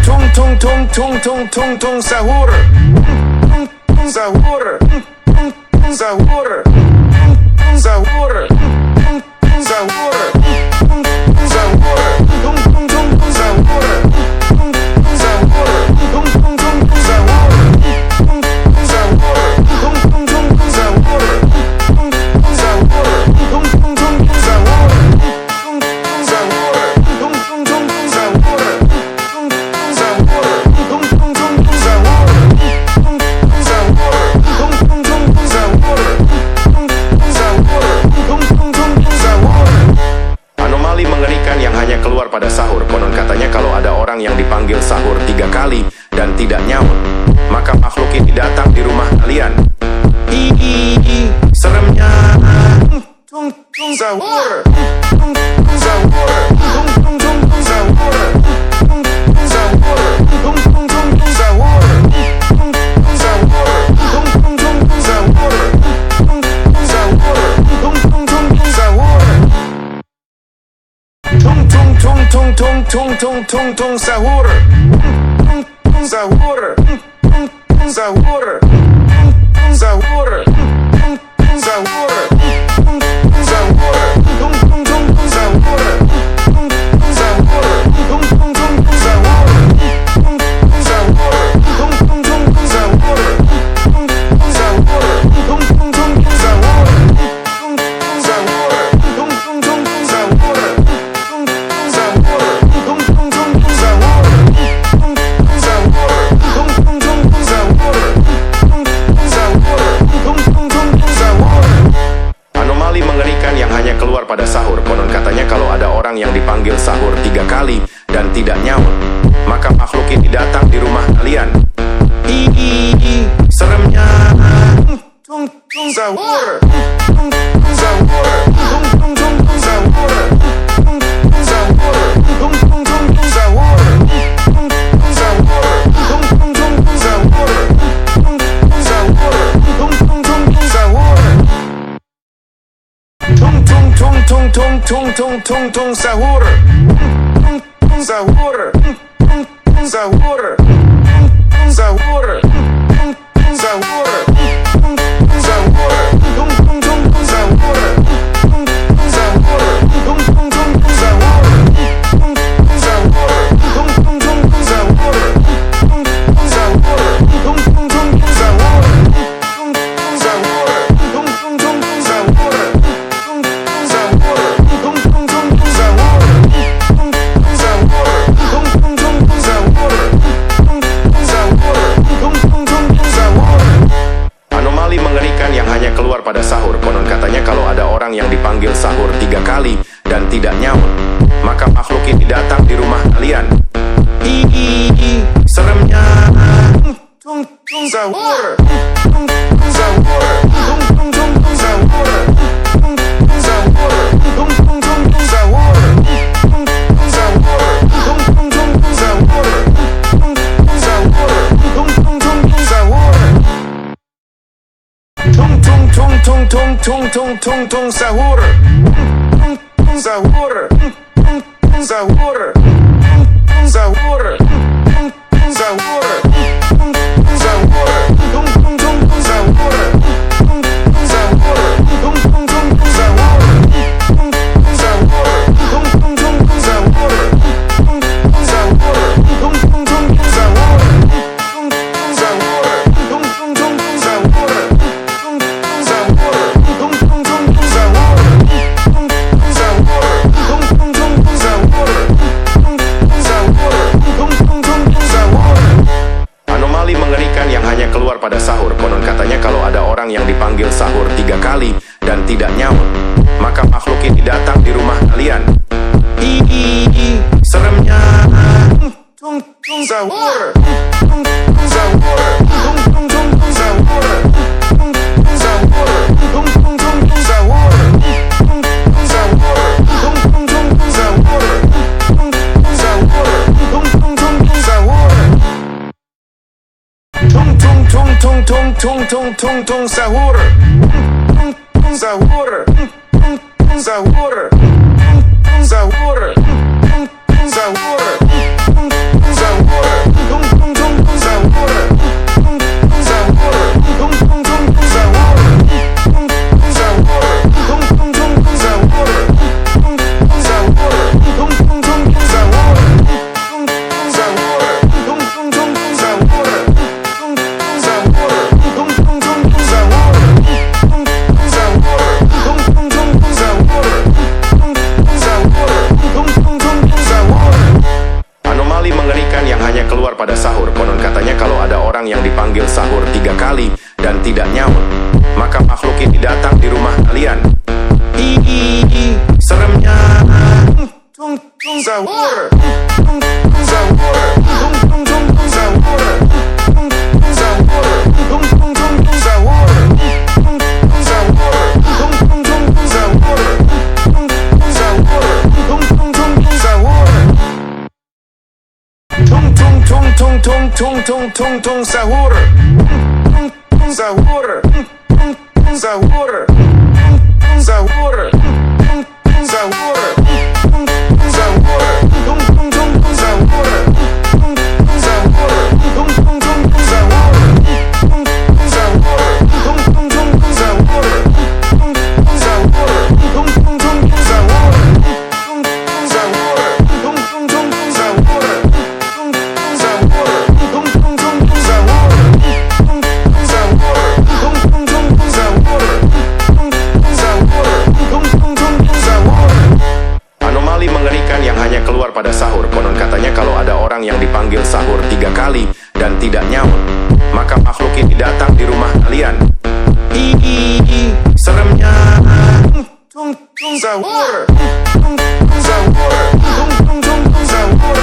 tung sahur. Sahur. Sahur. Sahur. Sahur. Pada sahur, konon katanya kalau ada orang yang dipanggil sahur 3 kali dan tidak nyaut, maka makhluk ini datang di rumah kalian. Ih, seremnya. Sahur. Sahur. Sahur. Tung sahur. Sahur. Sahur. Sahur. Sahur. Pada sahur, konon katanya kalau ada orang yang dipanggil sahur 3 kali dan tidak nyaut, maka makhluk ini datang di rumah kalian. Ih, seremnya. Sahur. Sahur. Sahur. Tung sahur. Sahur. Sahur. Sahur. Sahur. Pada sahur, konon katanya kalau ada orang yang dipanggil sahur 3 kali dan tidak nyaut, maka makhluk ini datang di rumah kalian. Ih, seremnya. Sahur. Sahur. Sahur. Tung sahur. Sahur. Sahur. Sahur. Sahur. Pada sahur, konon katanya kalau ada orang yang dipanggil sahur 3 kali dan tidak nyaut, maka makhluk ini datang di rumah kalian. Ih, seremnya. Sahur. Sahur. Sahur. Tung sahur. Sahur. Sahur. Sahur. Sahur. Sahur. keluar pada sahur. Konon katanya kalau ada orang yang dipanggil sahur 3 kali dan tidak nyaut, maka makhluk ini datang di rumah kalian. Hihihi, seremnya. Tung tung sahur. Tung tung sahur. Tung tung tung tung sahur. Tung tung sahur. Tung tung tung tung sahur. Tung tung sahur. Tung tung tung tung sahur. Tung tung sahur. Tung tung tung tung sahur. Tung tung tung tung tung tung tung tung tung sahur. Tung tung sahur. Tung tung sahur. Tung tung sahur. Tung tung sahur. Tung tung sahur. Tung tung tung tung sahur. Tung tung sahur. Tung tung tung tung sahur. Tung tung sahur. Tung tung tung tung sahur. Tung tung sahur. Tung tung tung tung sahur. Tung tung sahur. Tung tung tung tung sahur. Tung tung sahur. Tung tung tung tung sahur. Tung tung sahur. Tung tung tung tung sahur. Tung tung sahur. Tung tung tung tung sahur. Anomali mengerikan yang hanya keluar pada sahur. Konon katanya kalau ada orang yang dipanggil sahur 3 kali dan tidak nyaut, maka makhluk ini datang di rumah kalian. Hihihi, seremnya. Tung tung sahur. Tung tung sahur. Tung tung tung tung sahur.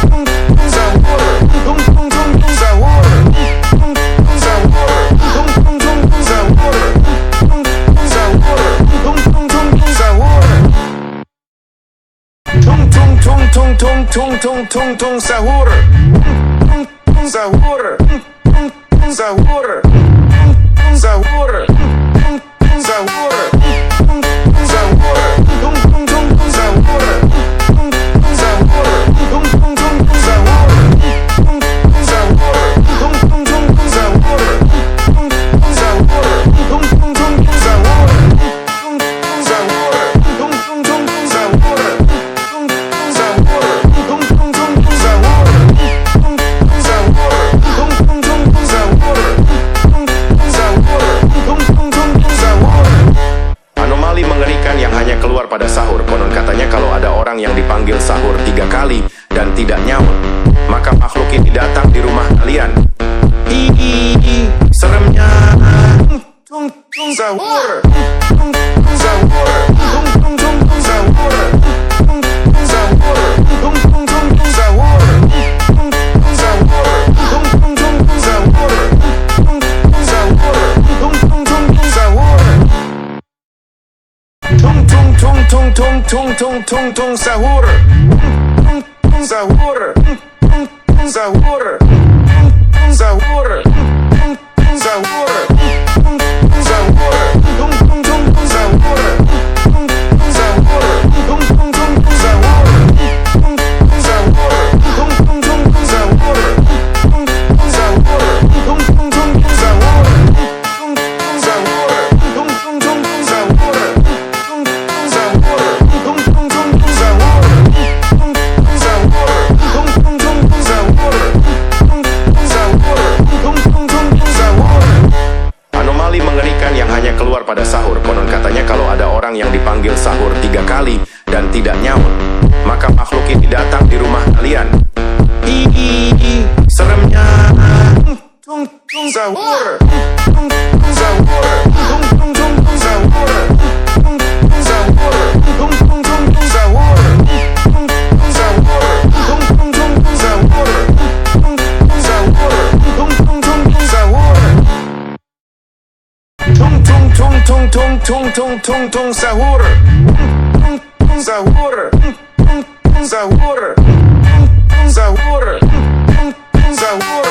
Tung tung sahur. Tung tung tung tung sahur. Tung tung sahur. Tung tung tung tung sahur. Tung tung sahur. Tung tung tung tung sahur. Tung tung tung tung tung tung tung tung tung sahur. Tung tung sahur. Tung tung sahur. Tung tung sahur. Tung tung sahur. Tung tung sahur. Tung tung tung tung sahur. Tung tung sahur. Tung tung tung tung sahur. Tung tung sahur. Tung tung tung tung sahur. Tung tung sahur. Tung tung tung tung sahur. Tung tung sahur. Tung tung tung tung sahur. Tung tung sahur. Tung tung tung tung sahur. Tung tung sahur. Tung tung tung tung sahur. Tung tung sahur. Tung tung tung tung sahur. Anomali mengerikan yang hanya keluar pada sahur. Konon katanya kalau ada orang yang dipanggil sahur 3 kali dan tidak nyaut, maka makhluk ini datang di rumah kalian. Hihihi, seremnya. Tung tung sahur. Tung tung sahur. Tung tung tung tung sahur. Tung tung sahur. Tung tung tung tung sahur. Tung tung sahur. Tung tung tung tung sahur. Tung tung sahur. Tung tung tung tung sahur. Tung tung tung tung tung tung tung tung tung sahur. Tung tung sahur. Tung tung sahur. Tung tung sahur. Tung tung sahur. Tung tung sahur. Tung tung tung tung sahur. Tung tung sahur. Tung tung tung tung sahur. Tung tung sahur. Tung tung tung tung sahur. Tung tung sahur. Tung tung tung tung sahur. Tung tung sahur. Tung tung tung tung sahur. Tung tung sahur. Tung tung tung tung sahur. Tung tung sahur. Tung tung tung tung sahur. Tung tung sahur. Tung tung tung tung sahur. Anomali mengerikan yang hanya keluar pada sahur. Konon katanya kalau ada orang yang dipanggil sahur 3 kali dan tidak nyaut, maka makhluk ini datang di rumah kalian. Hihihi, seremnya. Tung tung sahur. Tung tung sahur. Tung tung tung tung sahur. Tung tung sahur. Tung tung tung tung sahur. Tung tung sahur. Tung tung tung tung sahur. Tung tung sahur. Tung tung tung tung sahur. Tung tung tung tung tung tung tung tung tung sahur. Tung tung sahur. Tung tung sahur. Tung tung sahur. Tung tung sahur.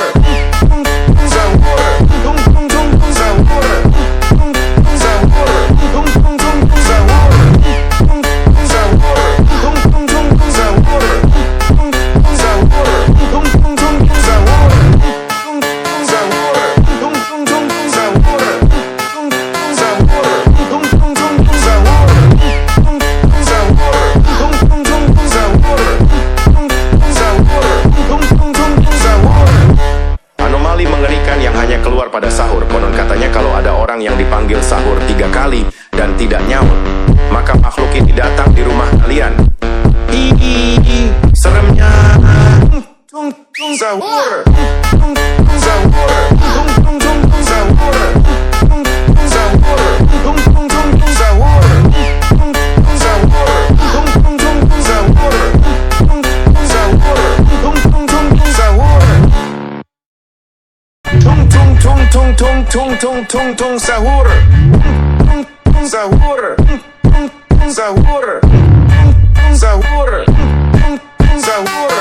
Tung tung sahur. Tung tung tung tung sahur. Tung tung sahur. Tung tung tung tung sahur. Tung tung sahur. Tung tung tung tung sahur. Tung tung sahur. Tung tung tung tung sahur. Tung tung sahur. Tung tung tung tung sahur. Tung tung sahur. Tung tung tung tung sahur. Tung tung sahur. Tung tung tung tung sahur. Tung tung sahur. sahur. Sahur. Sahur. Tung tung sahur. Sahur. Sahur. Sahur. Sahur.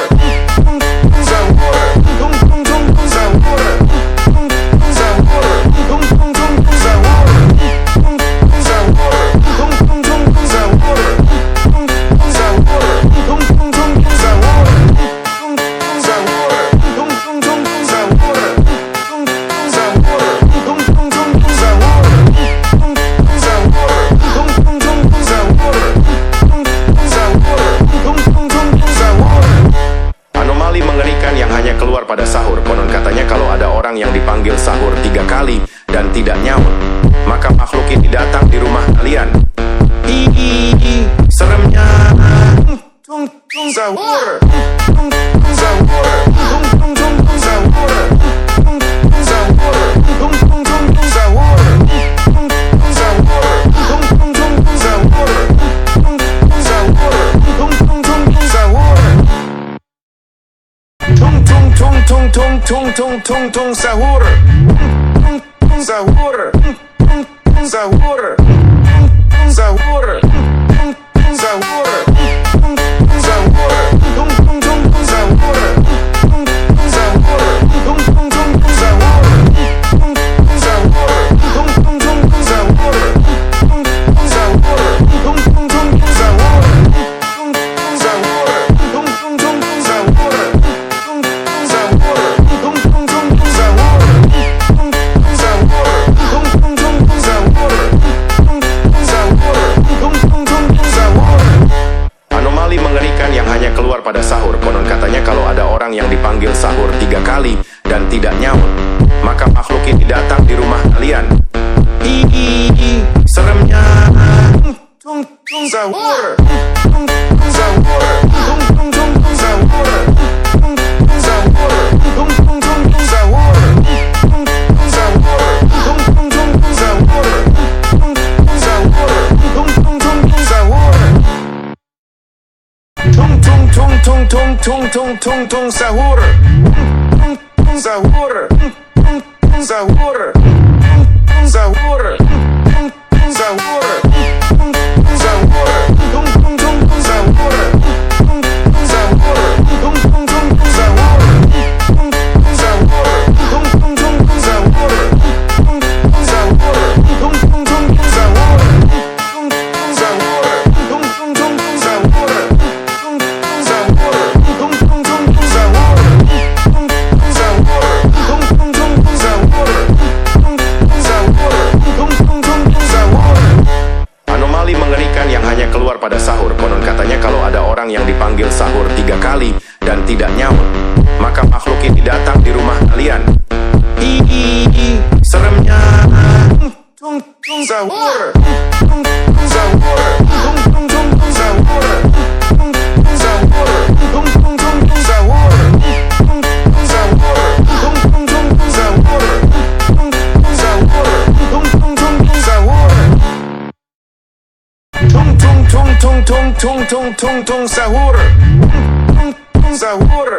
Pada sahur, konon katanya kalau ada orang yang dipanggil sahur 3 kali dan tidak nyaut, maka makhluk ini datang di rumah kalian. Ih, seremnya. Sahur. Sahur. Sahur. Tung sahur. Sahur. Sahur. Sahur. Sahur. Pada sahur, konon katanya kalau ada orang yang dipanggil sahur 3 kali dan tidak nyaut, maka makhluk ini datang di rumah kalian. Ih, seremnya. Sahur. Sahur. Sahur. Tung sahur. Sahur. Sahur. Sahur. Sahur. pada sahur, konon katanya kalau ada orang yang dipanggil sahur 3 kali dan tidak nyaut, maka makhluk ini datang di rumah kalian. Ih, seremnya. Sahur. Sahur. Sahur. Tung sahur. Sahur.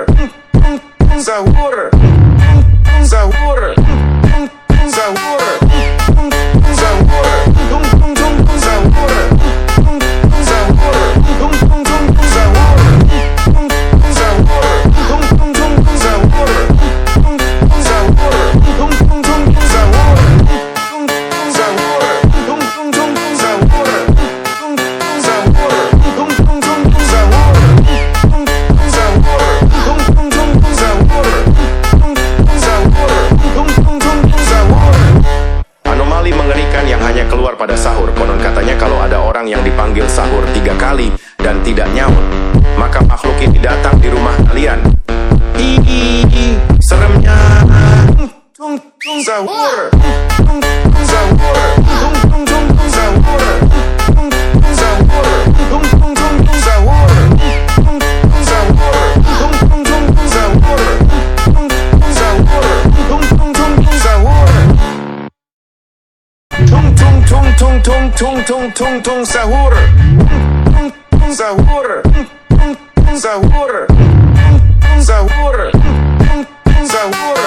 Sahur. Sahur. Sahur. Pada sahur, konon katanya kalau ada orang yang dipanggil sahur 3 kali dan tidak nyaut, maka makhluk ini datang di rumah kalian. Ih, seremnya. Sahur. Sahur. Sahur. Sahur. Sahur. tung sahur. Sahur. Sahur. Sahur. Sahur.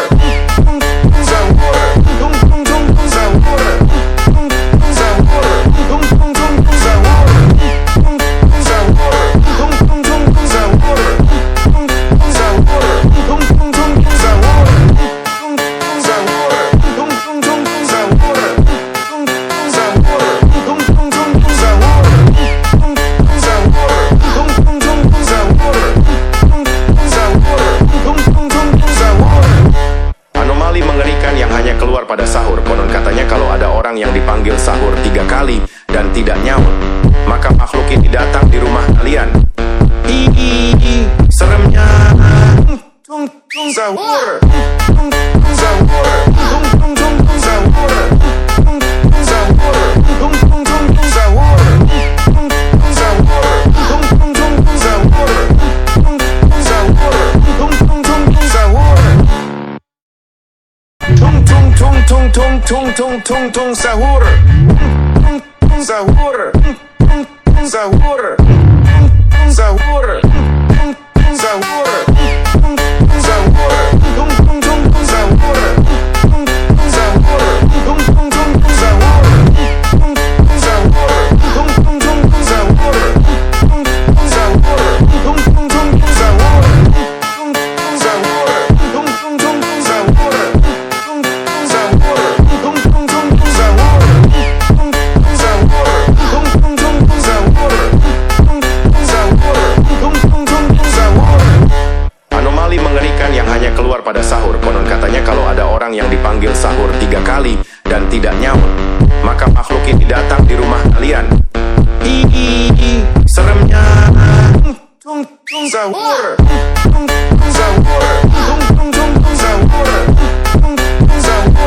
Anomali mengerikan yang hanya keluar pada sahur. Konon katanya kalau ada orang yang dipanggil sahur 3 kali dan tidak nyaut, maka makhluk ini datang di rumah kalian. Ih, seremnya. Sahur. Sahur. Sahur. Tung sahur. Sahur. Sahur. Sahur. Sahur. Pada sahur, konon katanya kalau ada orang yang dipanggil sahur 3 kali dan tidak nyaut, maka makhluk ini datang di rumah kalian. Ih, seremnya. Sahur. Sahur. Sahur.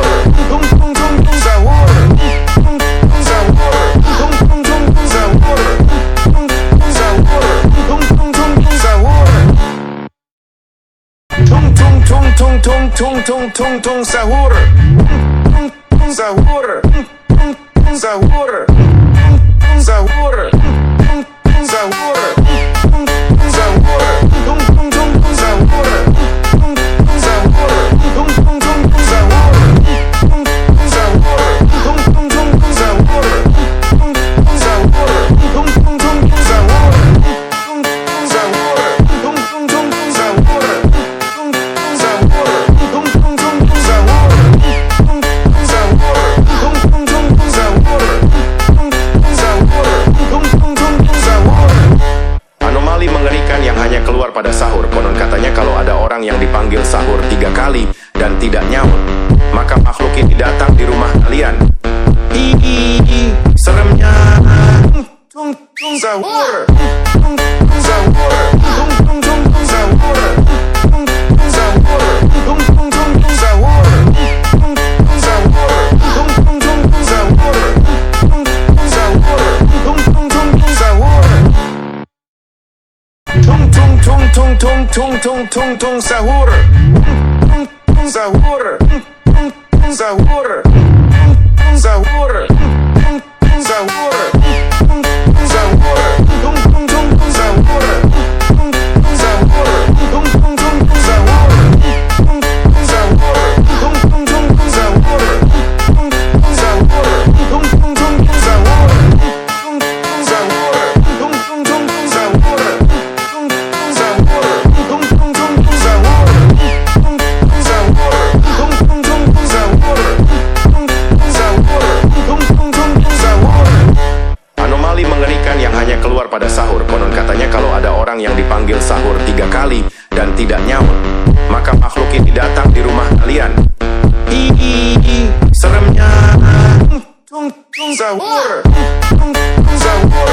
Tung sahur. Sahur. Sahur. Sahur. Sahur. Pada sahur, konon katanya kalau ada orang yang dipanggil sahur 3 kali dan tidak nyaut, maka makhluk ini datang di rumah kalian. Ih, seremnya. Sahur. Sahur. Sahur. Tung sahur. Sahur. Sahur. Sahur. Sahur. Pada sahur, konon katanya kalau ada orang yang dipanggil sahur 3 kali dan tidak nyaut, maka makhluk ini datang di rumah kalian. Ih, seremnya. Sahur. Sahur.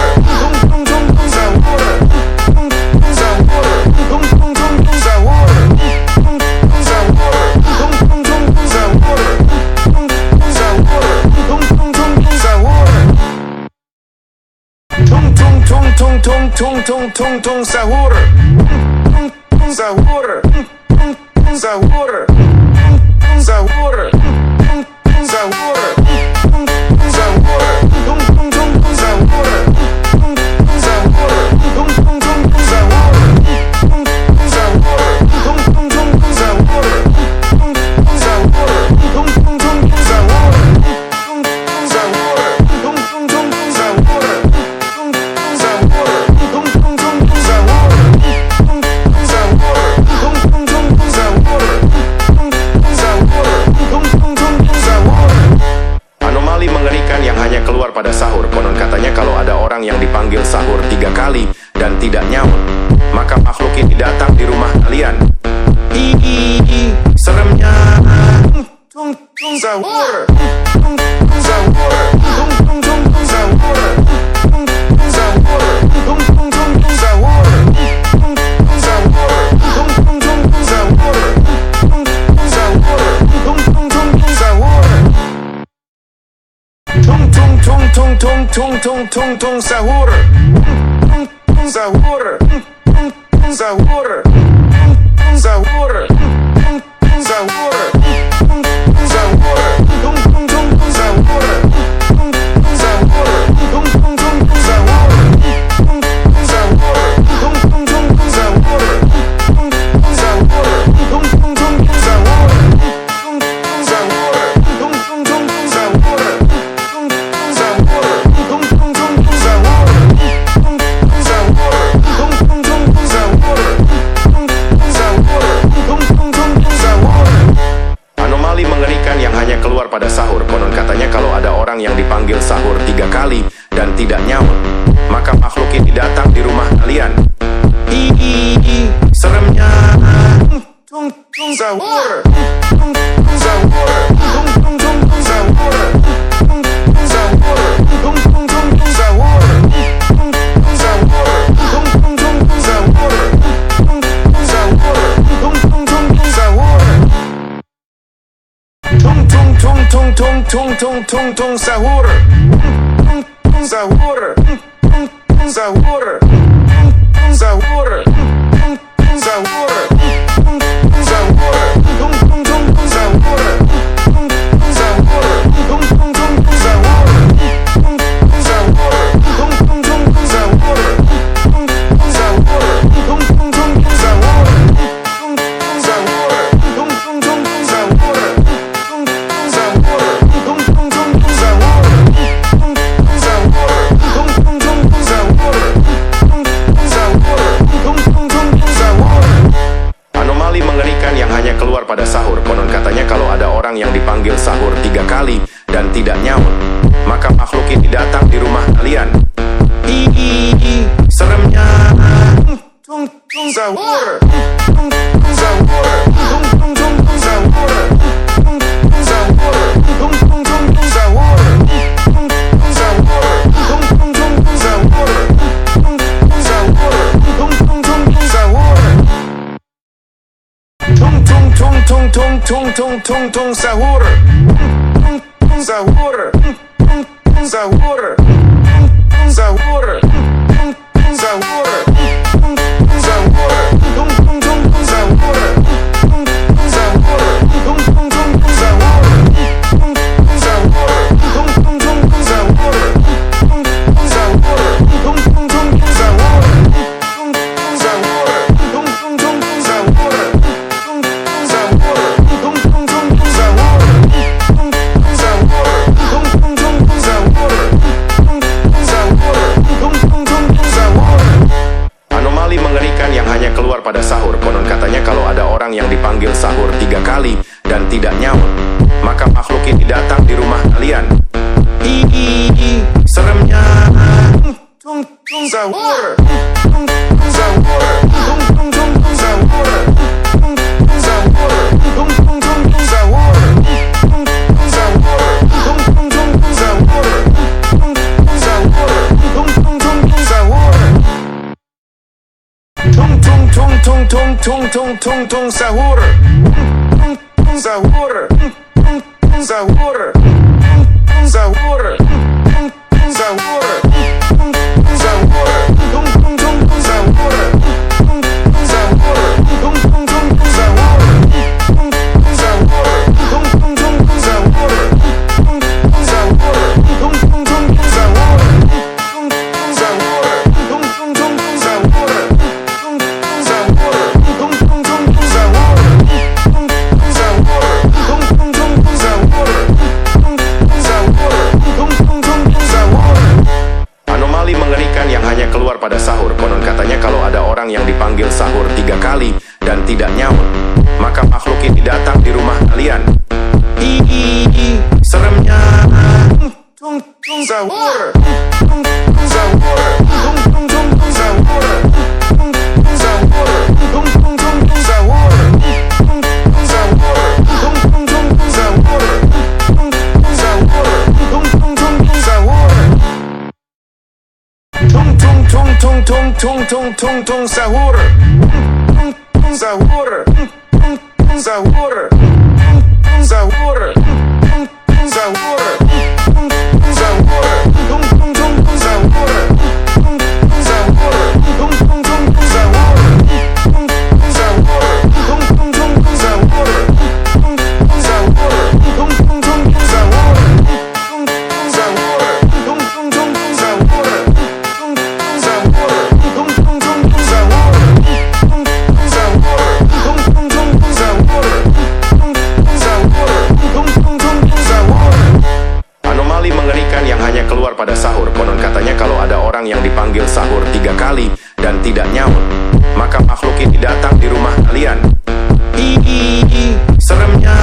Sahur. Tung sahur. Sahur. Sahur. Sahur. Sahur. Sahur. sahur. Sahur. Sahur. Tung sahur. Sahur. Sahur. Sahur. Sahur. Pada sahur, konon katanya kalau ada orang yang dipanggil sahur 3 kali dan tidak nyaut, maka makhluk ini datang di rumah kalian. Ih, seremnya. Sahur. Sahur. Sahur. Tung sahur. Sahur. Sahur. Sahur. Sahur. Pada sahur, konon katanya kalau ada orang yang dipanggil sahur 3 kali dan tidak nyaut, maka makhluk ini datang di rumah kalian. Ih, seremnya. Sahur. Sahur. Sahur. Tung sahur. Sahur. Sahur. Sahur. Sahur. Pada sahur, konon katanya kalau ada orang yang dipanggil sahur 3 kali dan tidak nyaut, maka makhluk ini datang di rumah kalian. Ih, seremnya. Sahur. Sahur. Sahur. Tung sahur. Sahur. Sahur. Sahur. Sahur. Pada sahur, konon katanya kalau ada orang yang dipanggil sahur 3 kali dan tidak nyaut, maka makhluk ini datang di rumah kalian. Ih, seremnya. Sahur. Sahur. Sahur. Sahur. Sahur. tung sahur. Sahur. Sahur. Sahur. Sahur. Anomali mengerikan yang hanya keluar pada sahur. Konon katanya kalau ada orang yang dipanggil sahur 3 kali dan tidak nyaut, maka makhluk ini datang di rumah kalian. Ih, seremnya.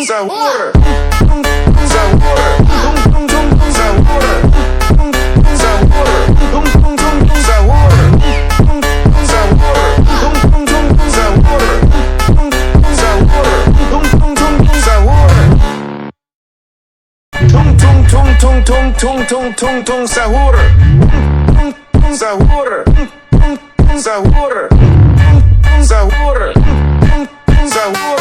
Sahur. Sahur. Sahur. Tung sahur. Sahur. Sahur. Sahur. Sahur.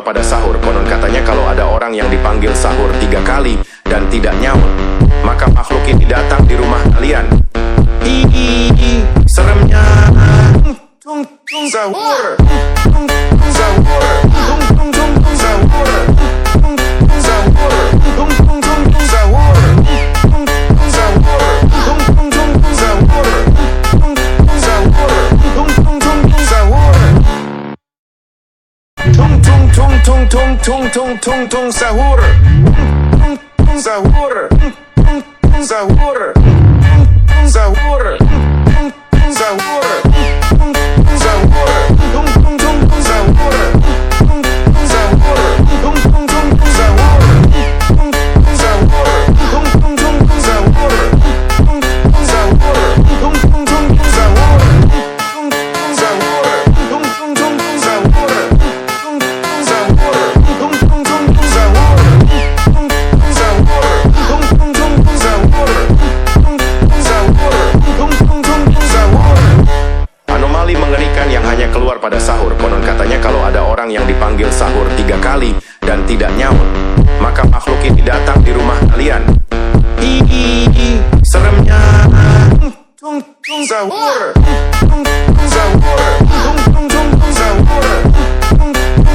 pada sahur. Konon katanya kalau ada orang yang dipanggil sahur 3 kali dan tidak nyaut, maka makhluk ini datang di rumah kalian. Ih, seremnya. Sahur. Sahur. Sahur. Tung sahur. Sahur. Sahur. Sahur. Sahur. pada sahur. Konon katanya kalau ada orang yang dipanggil sahur 3 kali dan tidak nyaut, maka makhluk ini datang di rumah kalian. Ih, seremnya. Sahur. Sahur.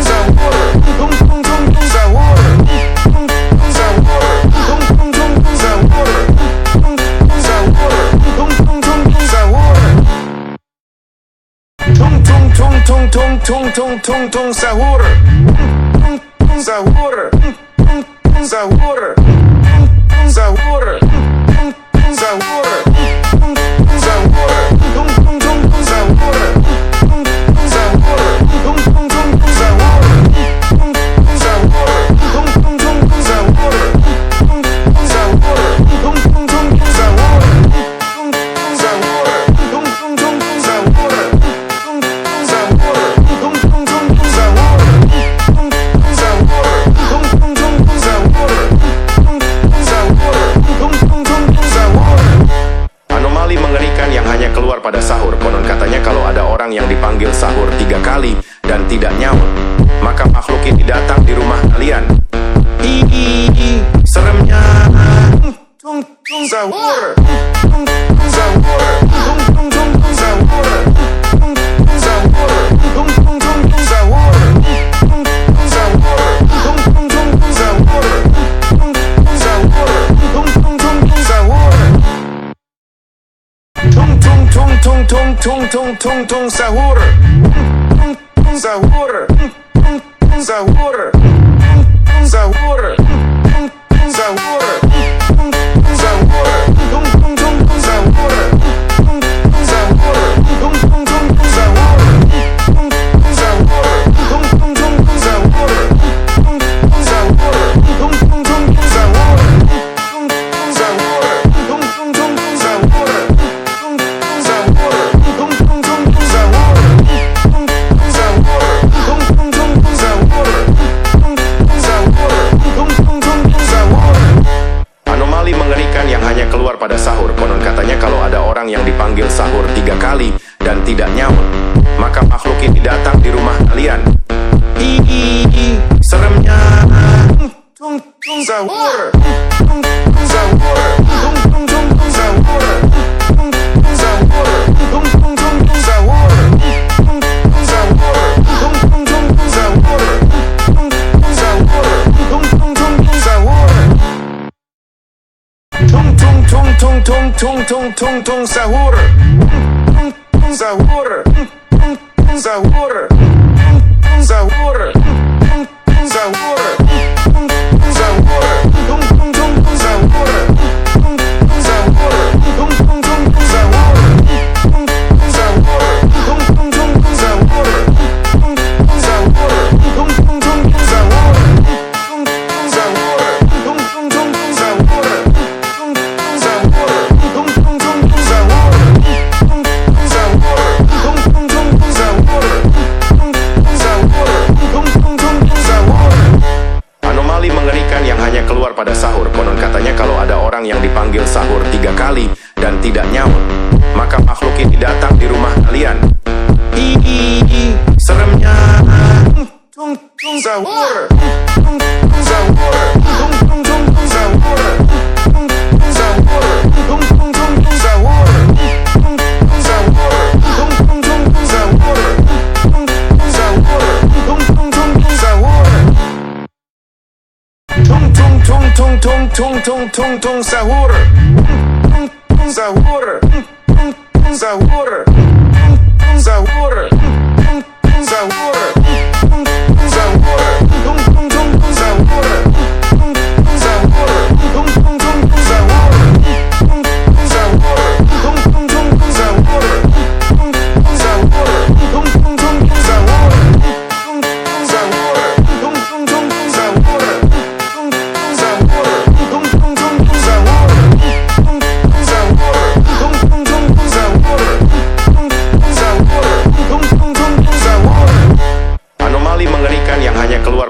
Sahur. Tung sahur. Sahur. Sahur. Sahur. Sahur. pada sahur. Konon katanya kalau ada orang yang dipanggil sahur 3 kali dan tidak nyaut, maka makhluk ini datang di rumah kalian. Ih, seremnya. Sahur. Sahur. Sahur. Tung sahur. Sahur. Sahur. Sahur. Sahur. Sahur. tung tung tung tung sahur. Sahur. Sahur. Sahur. Sahur. Pada sahur, konon katanya kalau ada orang yang dipanggil sahur 3 kali dan tidak nyaut, maka makhluk ini datang di rumah kalian. Ih, seremnya. Sahur. Sahur. Sahur. Tung tung tung tung tung tung sahur. Sahur. Sahur. Sahur. Sahur.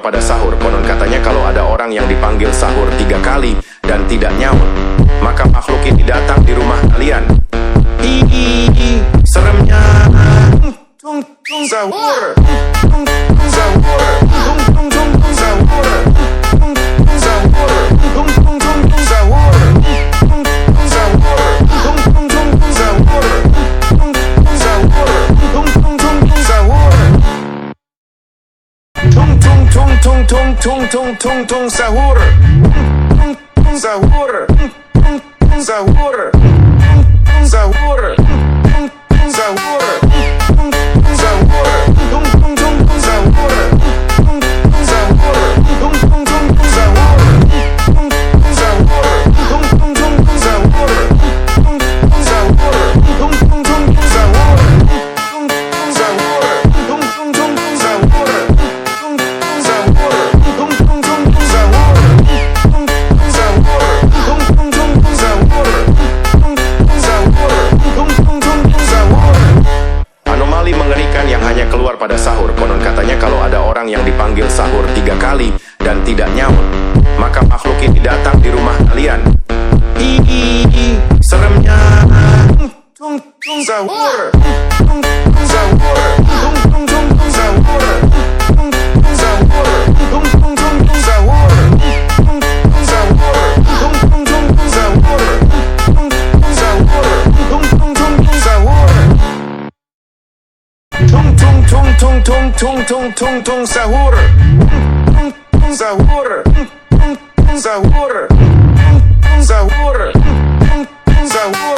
Pada sahur, konon katanya kalau ada orang yang dipanggil sahur 3 kali dan tidak nyaut, maka makhluk ini datang di rumah kalian. Ih, seremnya. Sahur. Sahur. Sahur. Tung tung tung tung tung tung sahur. Sahur. Sahur. Sahur. Sahur. Pada sahur, konon katanya kalau ada orang yang dipanggil sahur 3 kali dan tidak nyaut, maka makhluk ini datang di rumah kalian. Ih, seremnya. Sahur. Sahur. Sahur. Tung tung tung tung tung sahur. Sahur. Sahur. Sahur. Sahur.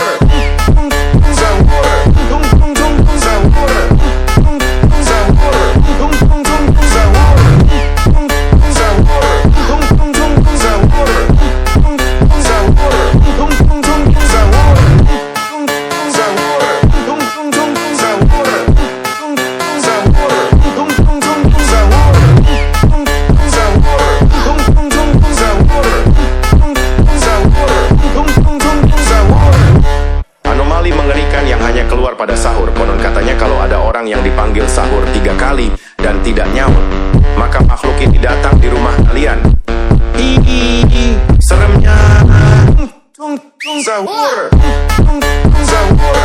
Pada sahur, konon katanya kalau ada orang yang dipanggil sahur 3 kali dan tidak nyaut, maka makhluk ini datang di rumah kalian. Ih, seremnya. Sahur. Sahur. Sahur.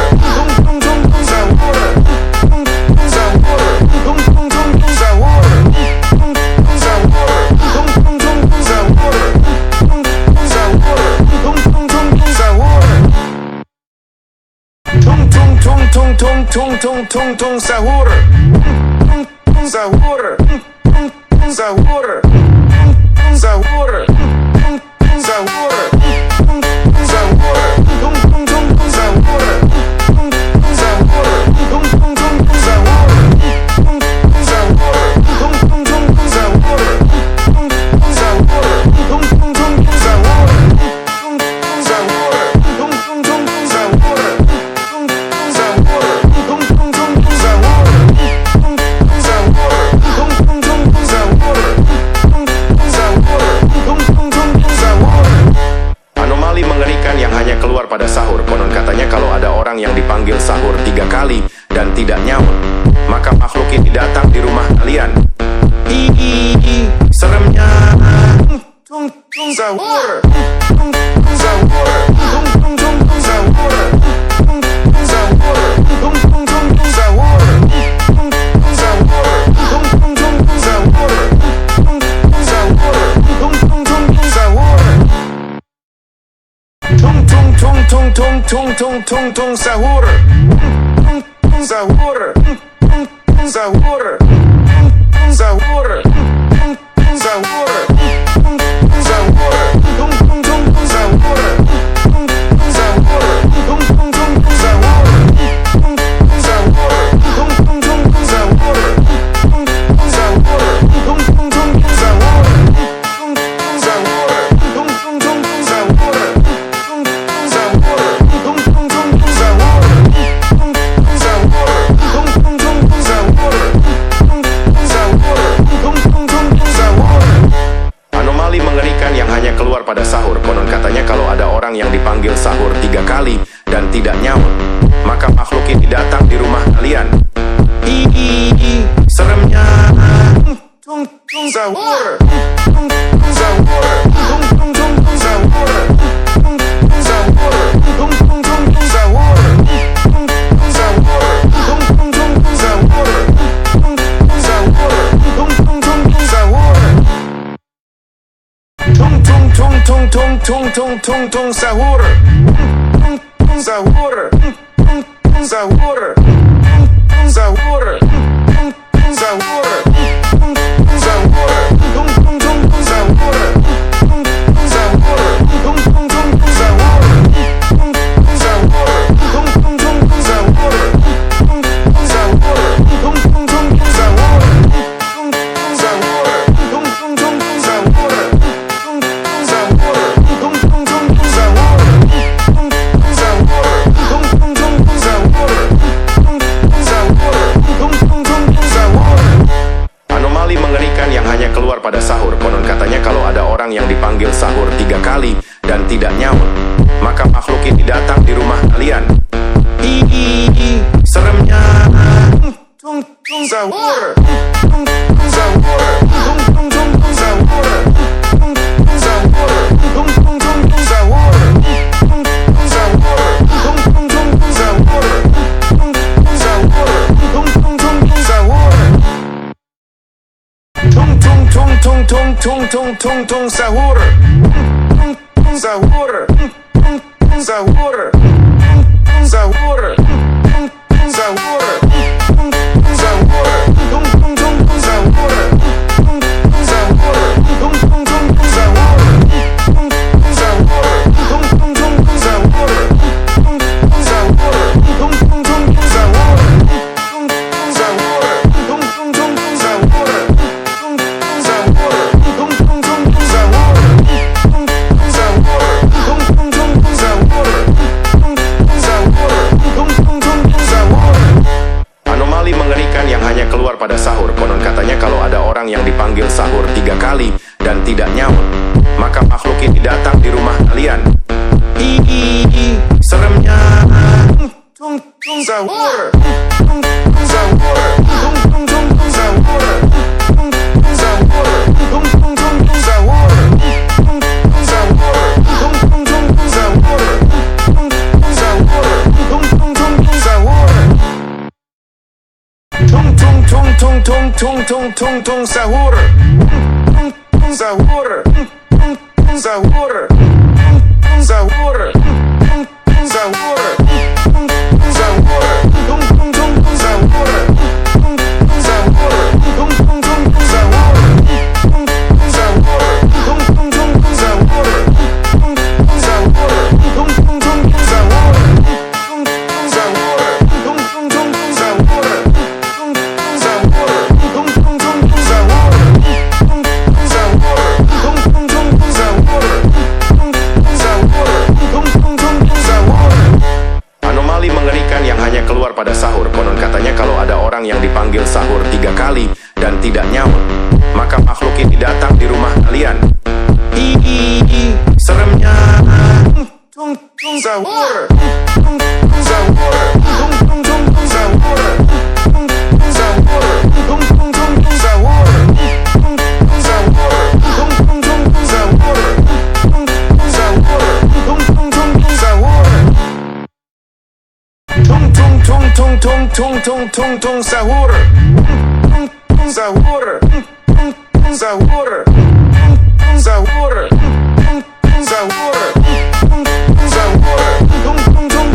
Tung tung sahur. Sahur. Sahur. Sahur. Sahur. Sahur. tung tung tung tung sahur. Sahur. Sahur. Sahur. Sahur. Sahur. Tung tung tung tung sahur. Sahur. Tung tung tung tung sahur. Sahur. Tung tung tung tung sahur. Sahur. Tung tung tung tung sahur. Sahur. Tung tung tung tung sahur. Sahur. Tung tung tung tung sahur. Sahur. Tung tung tung tung sahur. Sahur. Tung tung tung tung sahur. Anomali mengerikan yang hanya keluar pada sahur. Konon katanya kalau ada orang yang dipanggil sahur 3 kali dan tidak nyaut, maka makhluk ini datang di rumah kalian. Ih, seremnya. Tung tung sahur. Sahur. Tung tung tung tung sahur. Sahur. Tung tung tung tung sahur. Sahur. Tung tung tung tung sahur. Sahur. Tung tung tung tung sahur. Tung tung tung tung tung tung tung tung tung sahur. Sahur. Sahur. Sahur. Sahur. Sahur. Tung tung tung tung sahur. Sahur. Tung tung tung tung sahur. Sahur. Tung tung tung tung sahur. Sahur. Tung tung tung tung sahur. Sahur. Tung tung tung tung sahur. Sahur. Tung tung tung tung sahur. Sahur. Tung tung tung tung sahur. Sahur. Tung tung tung tung sahur. Anomali mengerikan yang hanya keluar pada sahur. Konon katanya kalau ada orang yang dipanggil sahur 3 kali dan tidak nyaut, maka makhluk ini datang di rumah kalian. Ih, seremnya. Tung tung sahur. Sahur. Tung tung tung tung sahur. Sahur. Tung tung tung tung sahur. Sahur. Tung tung tung tung sahur. Sahur. Tung tung tung tung sahur. Tung tung tung tung tung tung tung tung tung sahur. Sahur. Sahur. Sahur. Sahur. Sahur. Tung tung tung tung sahur. Sahur. Tung tung tung tung sahur. Sahur. Tung tung tung tung sahur. Sahur. Tung tung tung tung sahur. Sahur. Tung tung tung tung sahur. Sahur. Tung tung tung tung sahur. Sahur. Tung tung tung tung sahur. Sahur. Tung tung tung tung sahur. Anomali mengerikan yang hanya keluar pada sahur. Konon katanya kalau ada orang yang dipanggil sahur 3 kali dan tidak nyaut, maka makhluk ini datang di rumah kalian. Ih, seremnya. Tung tung sahur. Sahur. Tung tung tung tung sahur. Sahur. Tung tung tung tung sahur. Sahur. Tung tung tung tung sahur. Sahur. Tung tung tung tung sahur. Tung tung tung tung tung tung tung tung tung sahur. Sahur. Sahur. Sahur. Sahur. Sahur. Tung tung tung tung sahur. Sahur. Tung tung tung tung sahur. Sahur. Tung tung tung tung sahur. Sahur. Tung tung tung tung sahur. Sahur. Tung tung tung tung sahur. Sahur. Tung tung tung tung sahur. Sahur. Tung tung tung tung sahur. Sahur. Tung tung tung tung sahur. Anomali mengerikan yang hanya keluar pada sahur. Konon katanya kalau ada orang yang dipanggil sahur 3 kali dan tidak nyaut, maka makhluk ini datang di rumah kalian. Ih, seremnya. Tung tung sahur. Sahur. Tung tung tung tung sahur. Sahur. Tung tung tung tung sahur. Sahur. Tung tung tung tung sahur. Sahur. Tung tung tung tung sahur. Tung tung tung tung tung tung tung tung tung sahur. Sahur. Sahur. Sahur. Sahur. Sahur. Tung tung tung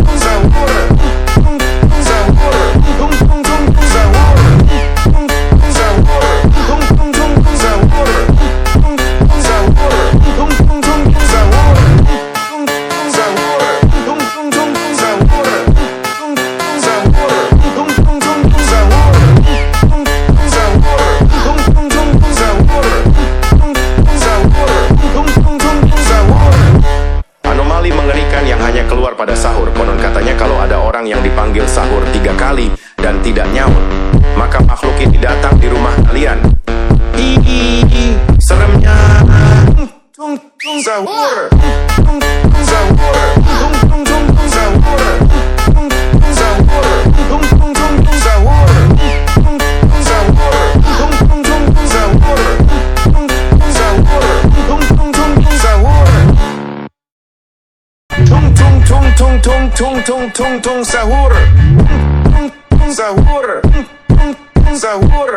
sahur sahur sahur tung sahur sahur sahur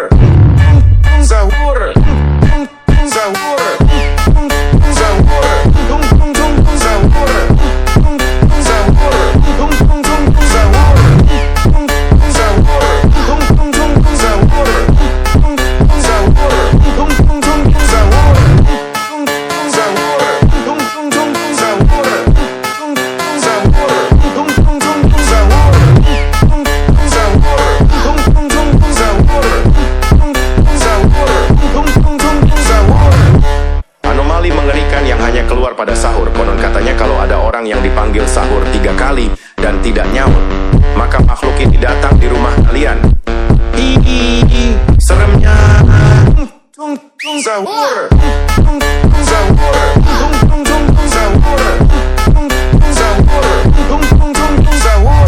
sahur sahur pada sahur. Konon katanya kalau ada orang yang dipanggil sahur 3 kali dan tidak nyaut, maka makhluk ini datang di rumah kalian. Ih, seremnya. Sahur sahur sahur tung sahur sahur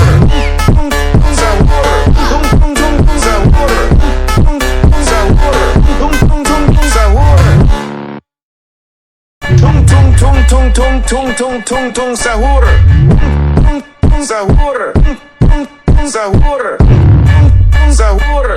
sahur sahur sahur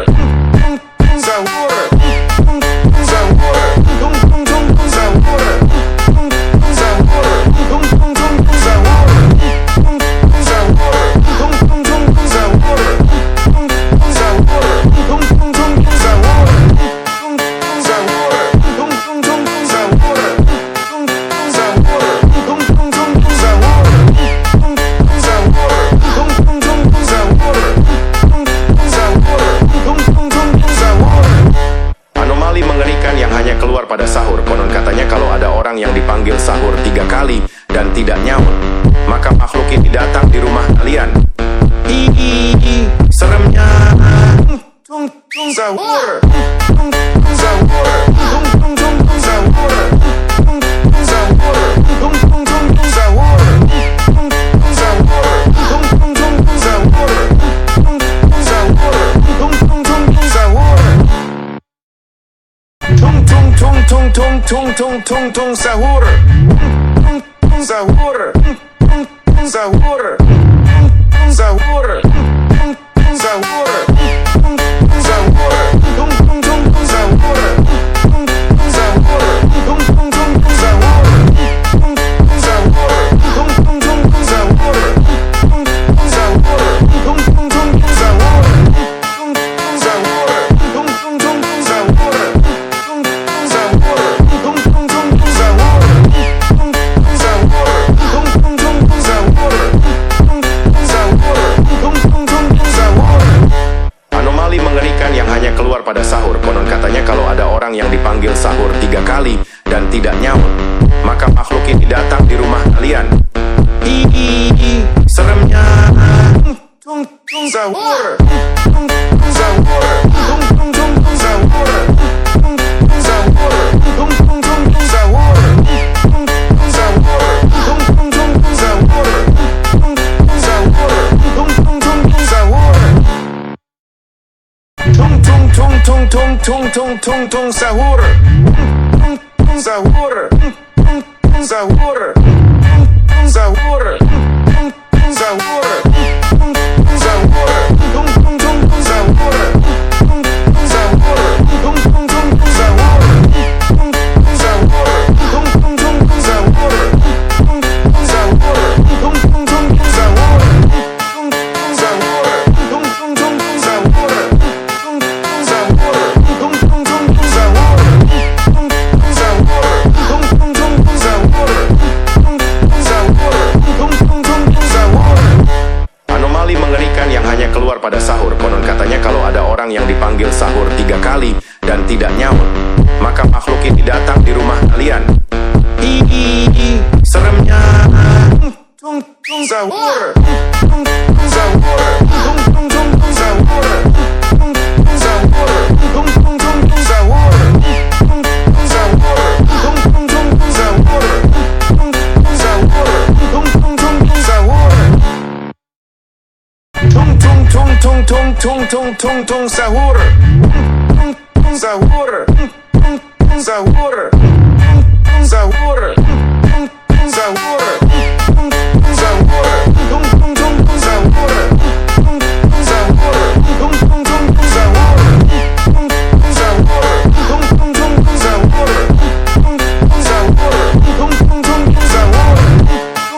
pada sahur. Konon katanya kalau ada orang yang dipanggil sahur 3 kali dan tidak nyaut, maka makhluk ini datang di rumah kalian. Ih, seremnya. Sahur sahur sahur tung sahur sahur sahur sahur sahur pada sahur. Konon katanya kalau ada orang yang dipanggil sahur 3 kali dan tidak nyaut, maka makhluk ini datang di rumah kalian. Ih, seremnya. Sahur sahur sahur tung sahur sahur sahur sahur sahur tung tung tung tung sahur. Sahur. Sahur. Sahur. Sahur. Sahur. Tung tung tung tung sahur. Sahur. Tung tung tung tung sahur. Sahur. Tung tung tung tung sahur. Sahur. Tung tung tung tung sahur.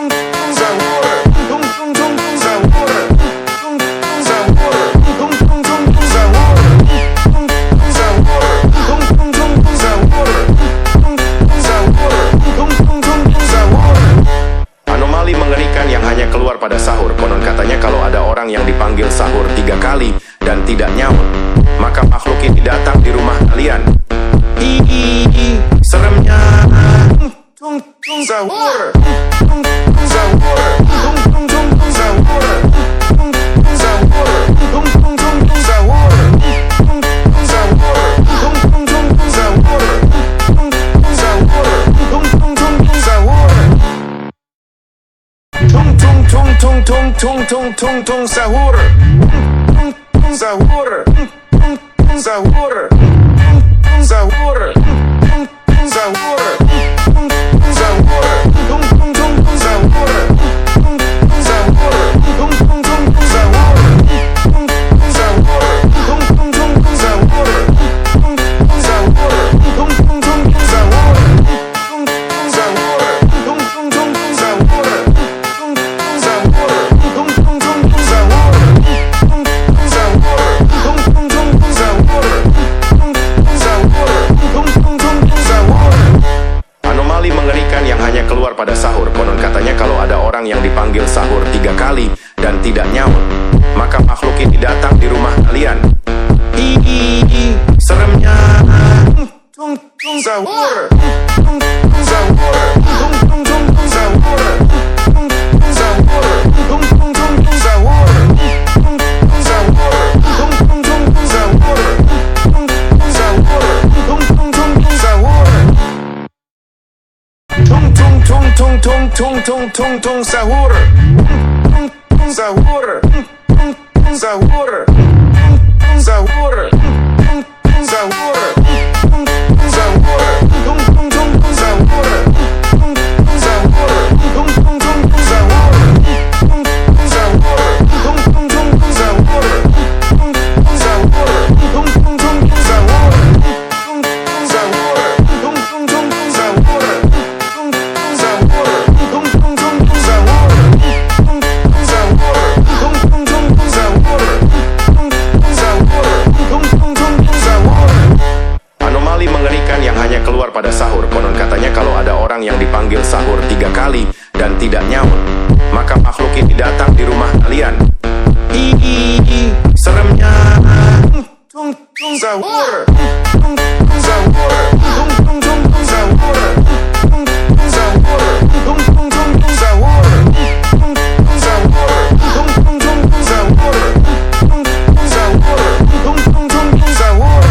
Sahur. Tung tung tung tung sahur. Sahur. Tung tung tung tung sahur. Sahur. Tung tung tung tung sahur. Sahur. Tung tung tung tung sahur. Anomali mengerikan yang hanya keluar pada sahur. Konon katanya kalau ada orang yang dipanggil sahur 3 kali dan tidak nyaut, maka makhluk ini datang di rumah kalian. Ih, seremnya. Tung tung sahur. Sahur. Tung tung tung tung sahur. Sahur. Tung tung tung tung sahur. Sahur. Tung tung tung tung sahur. Sahur. Tung tung tung tung sahur. Tung tung tung tung tung tung tung tung tung sahur. Sahur. Sahur. Sahur. Sahur. Sahur. Tung tung tung tung sahur. Sahur. Tung tung tung tung sahur. Sahur. Tung tung tung tung sahur. Sahur. Tung tung tung tung sahur. Sahur. Tung tung tung tung sahur. Sahur. Tung tung tung tung sahur. Sahur. Tung tung tung tung sahur. Sahur. Tung tung tung tung sahur. Anomali mengerikan yang hanya keluar pada sahur. Konon katanya kalau ada orang yang dipanggil sahur 3 kali dan tidak nyaut, maka makhluk ini datang di rumah kalian. Ih, seremnya. Tung tung sahur. Sahur. Tung tung tung tung sahur. Sahur. Tung tung tung tung sahur. Sahur. Tung tung tung tung sahur. Sahur. Tung tung tung tung sahur. Tung tung tung tung tung tung tung tung tung sahur. Sahur. Sahur. Sahur. Sahur. Sahur. Tung tung tung tung sahur. Sahur. Tung tung tung tung sahur. Sahur. Tung tung tung tung sahur. Sahur. Tung tung tung tung sahur. Sahur. Tung tung tung tung sahur. Sahur. Tung tung tung tung sahur. Sahur. Tung tung tung tung sahur. Sahur. Tung tung tung tung sahur. Anomali mengerikan yang hanya keluar pada sahur. Konon katanya kalau ada orang yang dipanggil sahur 3 kali dan tidak nyaut, maka makhluk ini datang di rumah kalian. Ih, seremnya. Tung tung sahur. Sahur. Tung tung tung tung sahur. Sahur. Tung tung tung tung sahur. Sahur. Tung tung tung tung sahur. Sahur. Tung tung tung tung sahur.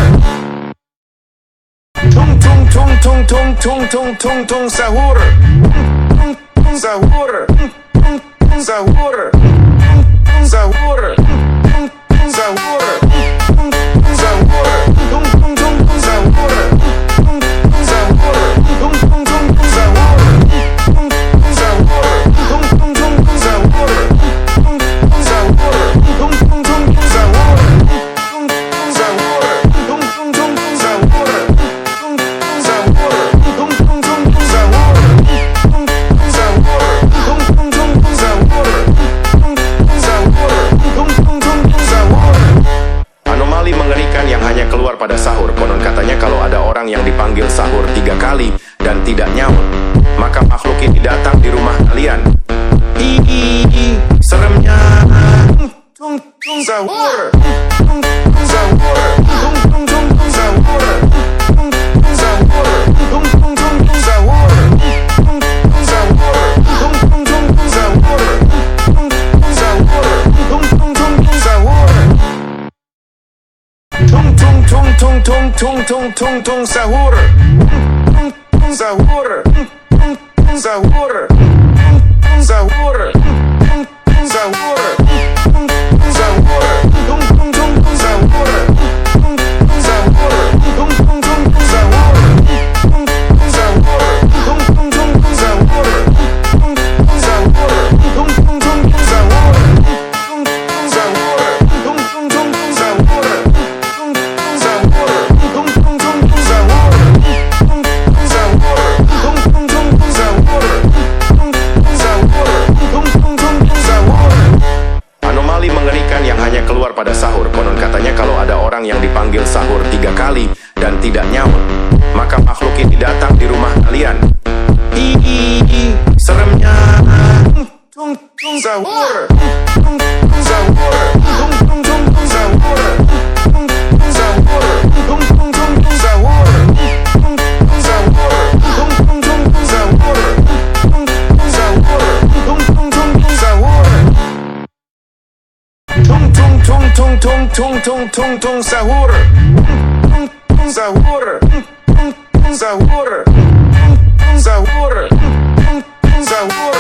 Tung tung tung tung tung tung tung tung tung sahur. Sahur. Sahur. Sahur. Sahur. Sahur. Tung tung tung tung sahur. Sahur. Tung tung tung tung sahur. Sahur. Tung tung tung tung sahur. Sahur. Tung tung tung tung sahur. Sahur. Tung tung tung tung sahur. Sahur. Tung tung tung tung sahur. Sahur. Tung tung tung tung sahur. Sahur. Tung tung tung tung sahur. Anomali mengerikan yang hanya keluar pada sahur. Konon katanya kalau ada orang yang dipanggil sahur 3 kali dan tidak nyaut, maka makhluk ini datang di rumah kalian. Ih, seremnya. Tung tung sahur. Sahur. Tung tung tung tung sahur. Sahur. Tung tung tung tung sahur. Sahur. Tung tung tung tung sahur. Sahur. Tung tung tung tung sahur. Tung tung tung tung tung tung tung tung tung sahur. Sahur. Sahur. Sahur. Sahur. Sahur. Tung tung tung kali dan tidak nyaut, maka makhluk ini datang di rumah kalian. Ih, seremnya. Sahur. Sahur. Sahur. Tung sahur. Sahur. Sahur. Sahur. Sahur.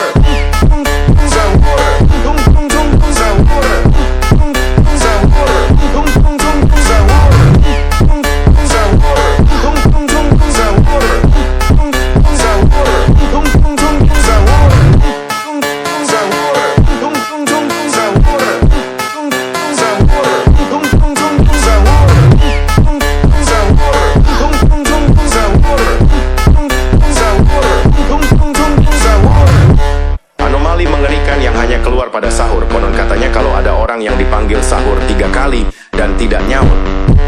Pada sahur, konon katanya kalau ada orang yang dipanggil sahur 3 kali dan tidak nyaut,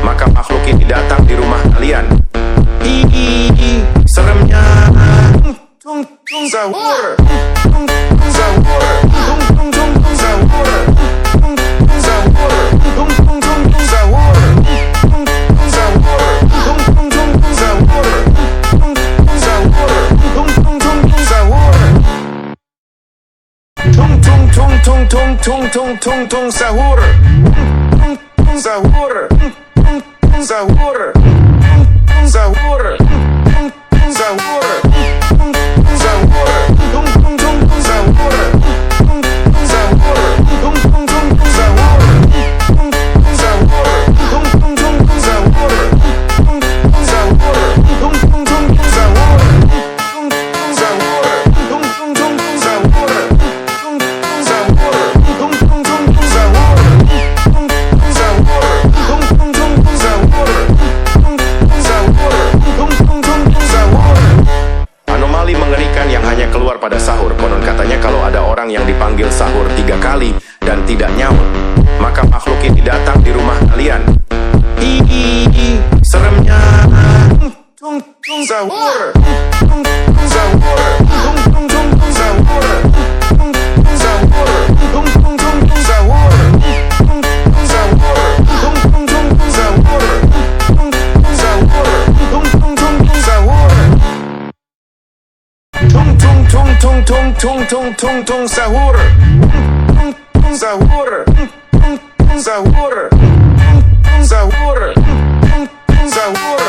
maka makhluk ini datang di rumah kalian. Ih, seremnya. Sahur. Sahur. Sahur. Tung sahur. Sahur. Sahur. Sahur. Sahur. Pada sahur, konon katanya kalau ada orang yang dipanggil sahur 3 kali dan tidak nyaut, maka makhluk ini datang di rumah kalian. Ih, seremnya. Sahur. Sahur. Sahur. Tung sahur. Sahur. Sahur. Sahur. Sahur.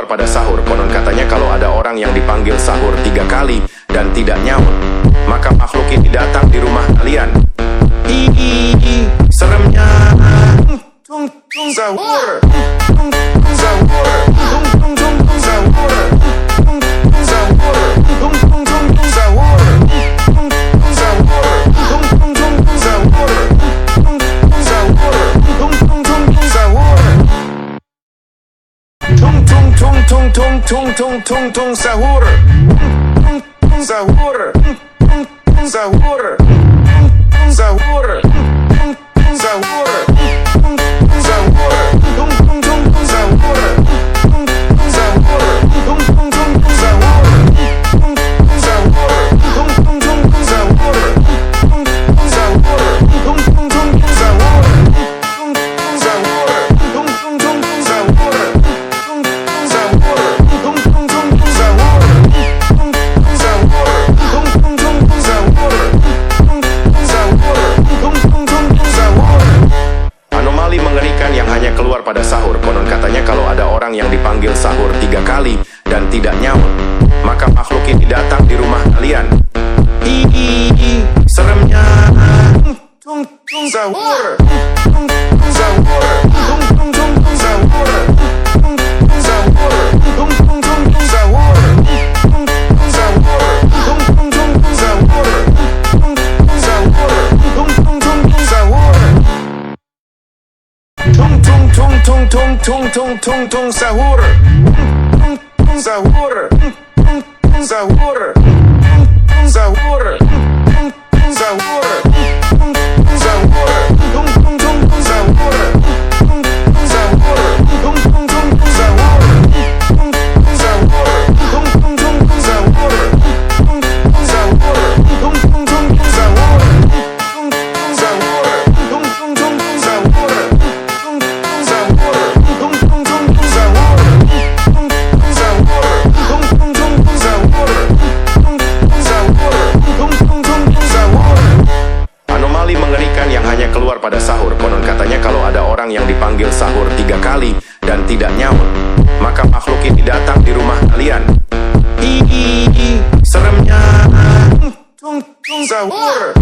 Pada sahur, konon katanya kalau ada orang yang dipanggil sahur 3 kali dan tidak nyaut, maka makhluk ini datang di rumah kalian. Ih, seremnya. Sahur. Sahur. Sahur. Tung sahur. Sahur. Sahur. Sahur. Sahur. Pada sahur, konon katanya kalau ada orang yang dipanggil sahur 3 kali dan tidak nyaut, maka makhluk ini datang di rumah kalian. Ih, seremnya. Sahur. Sahur. Sahur. tung tung tung tung sahur. Sahur. Sahur. Sahur. Sahur. Sahur. Tung tung tung tung sahur. Sahur. Tung tung tung tung sahur. Sahur. Tung tung tung tung sahur. Sahur. Tung tung tung tung sahur. Sahur. Tung tung tung tung sahur. Sahur. Tung tung tung tung sahur. Sahur. Tung tung tung tung sahur. Sahur. Tung tung tung tung sahur. Anomali mengerikan yang hanya keluar pada sahur. Konon katanya kalau ada orang yang dipanggil sahur 3 kali dan tidak nyaut, maka makhluk ini datang di rumah kalian. Seremnya. Tung tung sahur.